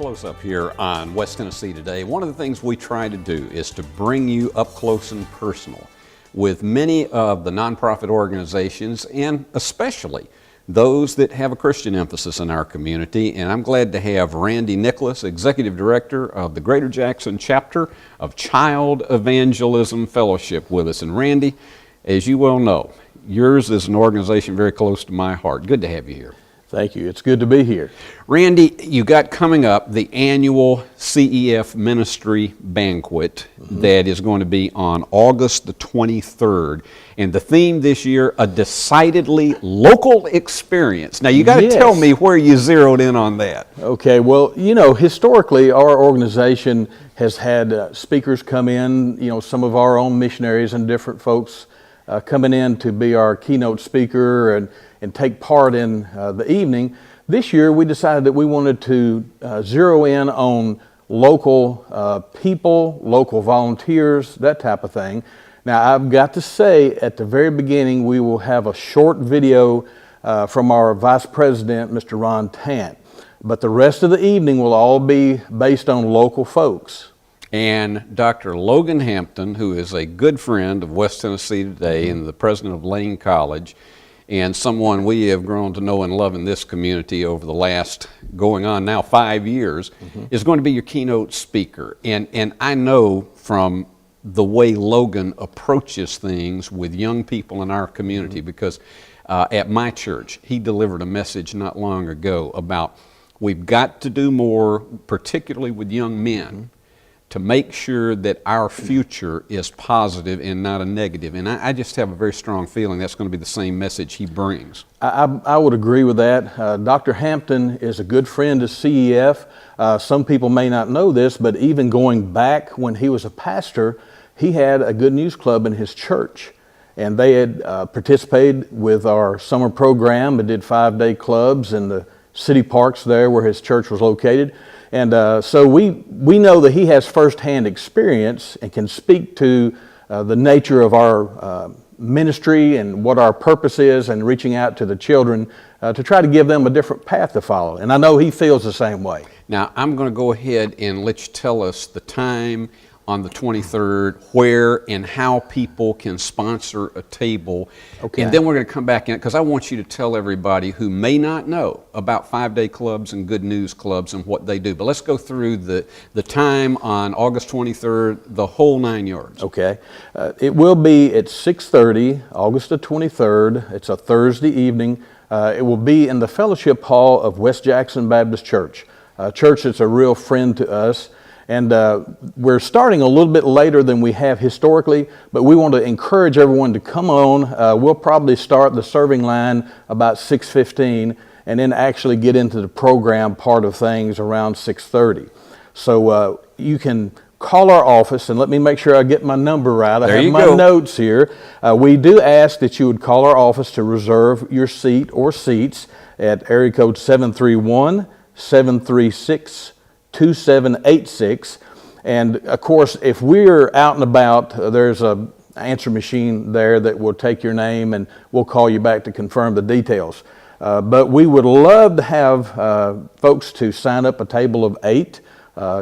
Closeup here on West Tennessee Today. One of the things we try to do is to bring you up close and personal with many of the nonprofit organizations and especially those that have a Christian emphasis in our community. And I'm glad to have Randy Nicholas, Executive Director of the Greater Jackson Chapter of Child Evangelism Fellowship with us. And Randy, as you well know, yours is an organization very close to my heart. Good to have you here. Thank you. It's good to be here. Randy, you got coming up the annual CEF Ministry Banquet that is going to be on August the 23rd. And the theme this year, a decidedly local experience. Now, you got to tell me where you zeroed in on that. Okay. Well, you know, historically, our organization has had speakers come in, you know, some of our own missionaries and different folks coming in to be our keynote speaker and take part in the evening. This year we decided that we wanted to zero in on local people, local volunteers, that type of thing. Now I've got to say at the very beginning we will have a short video from our Vice President, Mr. Ron Tant. But the rest of the evening will all be based on local folks. And Dr. Logan Hampton, who is a good friend of West Tennessee Today and the president of Lane College, and someone we have grown to know and love in this community over the last, going on now 5 years, is going to be your keynote speaker. And I know from the way Logan approaches things with young people in our community, because at my church, he delivered a message not long ago about we've got to do more, particularly with young men, to make sure that our future is positive and not a negative. And I just have a very strong feeling that's going to be the same message he brings. I would agree with that. Dr. Hampton is a good friend of CEF. Some people may not know this, but even going back when he was a pastor, he had a Good News Club in his church. And they had participated with our summer program and did 5-day clubs in the city parks there where his church was located. And so we know that he has firsthand experience and can speak to the nature of our ministry and what our purpose is and reaching out to the children to try to give them a different path to follow. And I know he feels the same way. Now, I'm going to go ahead and let you tell us the time on the 23rd, where and how people can sponsor a table. Okay. And then we're going to come back in, because I want you to tell everybody who may not know about 5-day clubs and Good News Clubs and what they do. But let's go through the time on August 23rd, the whole 9 yards. Okay. It will be at 6:30, August the 23rd. It's a Thursday evening. It will be in the Fellowship Hall of West Jackson Baptist Church, a church that's a real friend to us. And we're starting a little bit later than we have historically, but we want to encourage everyone to come on. We'll probably start the serving line about 6:15 and then actually get into the program part of things around 6:30. So you can call our office, and let me make sure I get my number right. I have my notes here. We do ask that you would call our office to reserve your seat or seats at area code 731-736-2786. And of course, if we're out and about, there's an answer machine there that will take your name and we'll call you back to confirm the details. But we would love to have folks to sign up a table of 8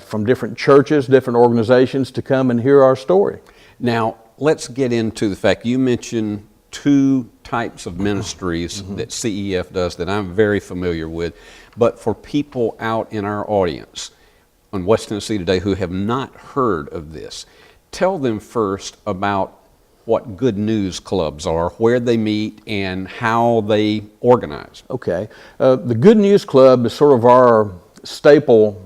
from different churches, different organizations to come and hear our story. Now, let's get into the fact you mentioned 2 types of ministries that CEF does that I'm very familiar with. But for people out in our audience on West Tennessee Today who have not heard of this, tell them first about what Good News Clubs are, where they meet, and how they organize. Okay. The Good News Club is sort of our staple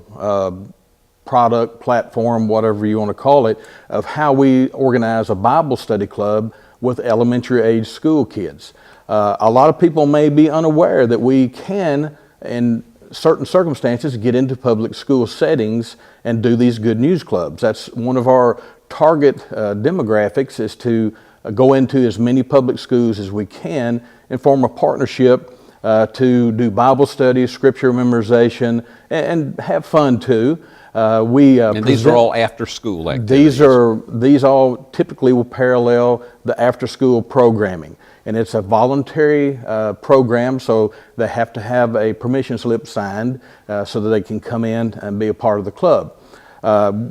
product, platform, whatever you want to call it, of how we organize a Bible study club with elementary age school kids. A lot of people may be unaware that we can, in certain circumstances, get into public school settings and do these Good News Clubs. That's one of our target demographics, is to go into as many public schools as we can and form a partnership to do Bible studies, scripture memorization, and have fun too. And these are all after-school activities. These all typically will parallel the after-school programming. And it's a voluntary program, so they have to have a permission slip signed so that they can come in and be a part of the club.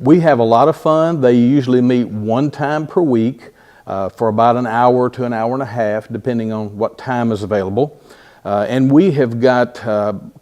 We have a lot of fun. They usually meet one time per week for about an hour to an hour and a half, depending on what time is available. And we have got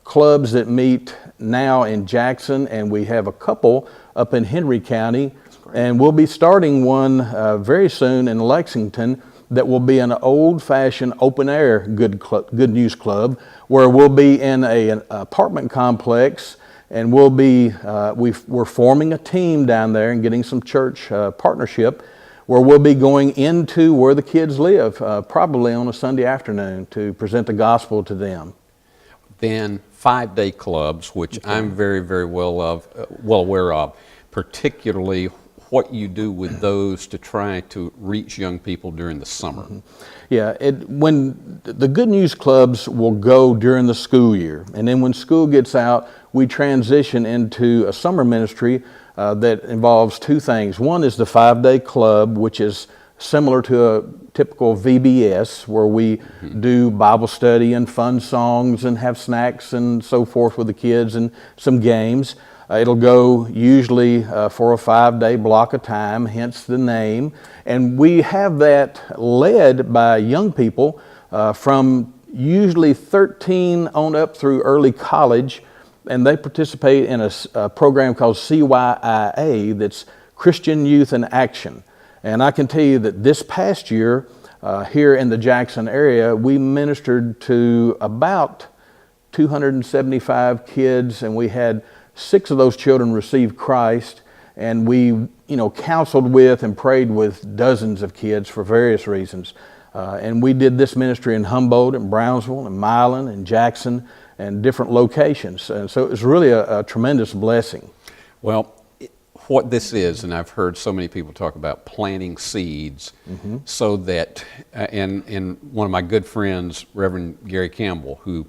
clubs that meet now in Jackson, and we have a couple up in Henry County. And we'll be starting one very soon in Lexington that will be an old-fashioned open-air good news club, where we'll be in an apartment complex, and we're forming a team down there and getting some church partnership, where we'll be going into where the kids live, probably on a Sunday afternoon, to present the gospel to them. Then 5-day clubs, which I'm very, very well aware of, particularly what you do with those to try to reach young people during the summer. Yeah, when the Good News Clubs will go during the school year, and then when school gets out, we transition into a summer ministry that involves two things. One is the 5-day club, which is similar to a typical VBS, where we do Bible study and fun songs and have snacks and so forth with the kids and some games. It'll go usually for a 5-day block of time, hence the name. And we have that led by young people from usually 13 on up through early college. And they participate in a program called CYIA, that's Christian Youth in Action. And I can tell you that this past year, here in the Jackson area, we ministered to about 275 kids, and we had 6 of those children receive Christ, and we, counseled with and prayed with dozens of kids for various reasons. And we did this ministry in Humboldt and Brownsville and Milan and Jackson and different locations. And so it was really a tremendous blessing. Well, what this is, and I've heard so many people talk about planting seeds, so that, and one of my good friends, Reverend Gary Campbell, who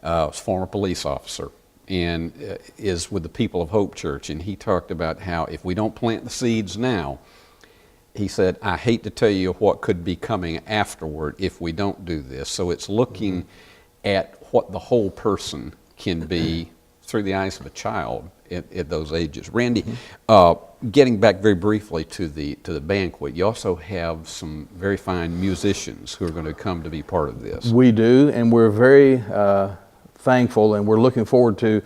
was a former police officer, and is with the People of Hope Church, and he talked about how if we don't plant the seeds now, he said, I hate to tell you what could be coming afterward if we don't do this. So it's looking at what the whole person can be through the eyes of a child at those ages. Randy, getting back very briefly to the banquet, you also have some very fine musicians who are going to come to be part of this. We do, and we're very thankful, and we're looking forward to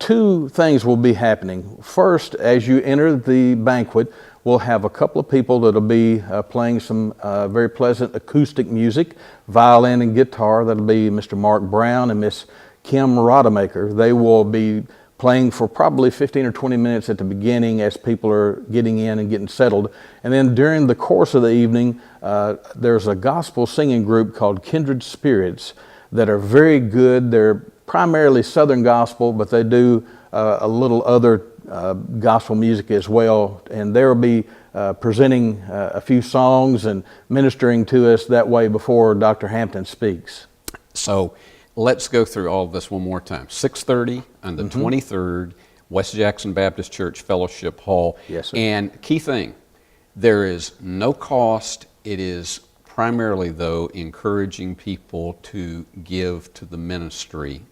2 things will be happening. First, as you enter the banquet, we'll have a couple of people that'll be playing some very pleasant acoustic music, violin and guitar. That'll be Mr. Mark Brown and Miss Kim Rodemaker. They will be playing for probably 15 or 20 minutes at the beginning as people are getting in and getting settled. And then during the course of the evening, there's a gospel singing group called Kindred Spirits that are very good. They're primarily Southern gospel, but they do a little other gospel music as well. And they'll be presenting a few songs and ministering to us that way before Dr. Hampton speaks. So let's go through all of this one more time. 6:30 on the 23rd, West Jackson Baptist Church Fellowship Hall. Yes, sir. And key thing, there is no cost. It is primarily, though, encouraging people to give to the ministry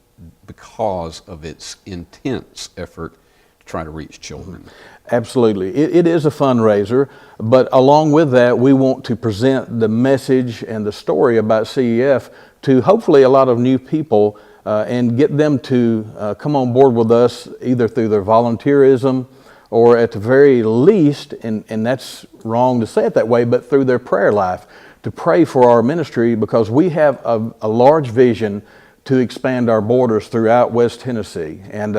because of its intense effort to try to reach children. Absolutely. It is a fundraiser, but along with that, we want to present the message and the story about CEF to hopefully a lot of new people and get them to come on board with us either through their volunteerism or at the very least, and that's wrong to say it that way, but through their prayer life, to pray for our ministry, because we have a large vision to expand our borders throughout West Tennessee. And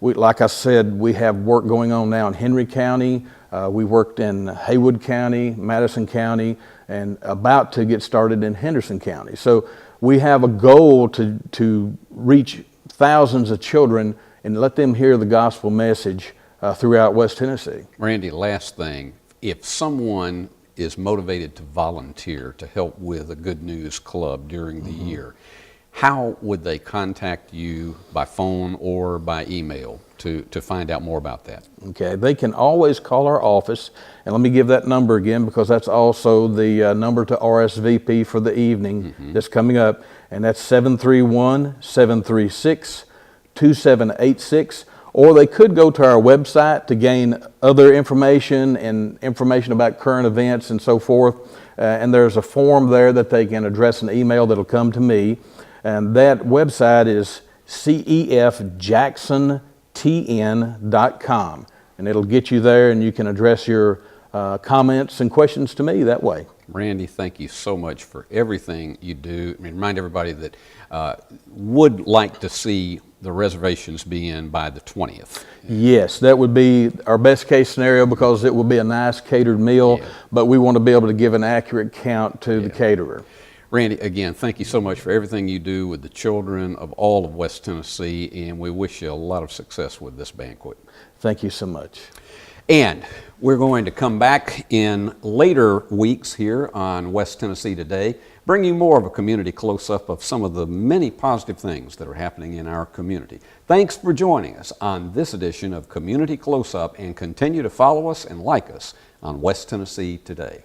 like I said, we have work going on now in Henry County. We worked in Haywood County, Madison County, and about to get started in Henderson County. So we have a goal to reach thousands of children and let them hear the gospel message throughout West Tennessee. Randy, last thing, if someone is motivated to volunteer to help with a Good News Club during the year, how would they contact you by phone or by email to find out more about that? Okay, they can always call our office, and let me give that number again because that's also the number to RSVP for the evening that's coming up, and that's 731-736-2786. Or they could go to our website to gain other information and information about current events and so forth. And there's a form there that they can address an email that'll come to me. And that website is cefjacksontn.com. And it'll get you there, and you can address your comments and questions to me that way. Randy, thank you so much for everything you do. I mean, remind everybody that would like to see the reservations be in by the 20th. Yes, that would be our best case scenario because it will be a nice catered meal, but we want to be able to give an accurate count to the caterer. Randy, again, thank you so much for everything you do with the children of all of West Tennessee, and we wish you a lot of success with this banquet. Thank you so much. And we're going to come back in later weeks here on West Tennessee Today, bring you more of a community close-up of some of the many positive things that are happening in our community. Thanks for joining us on this edition of Community Close-Up, and continue to follow us and like us on West Tennessee Today.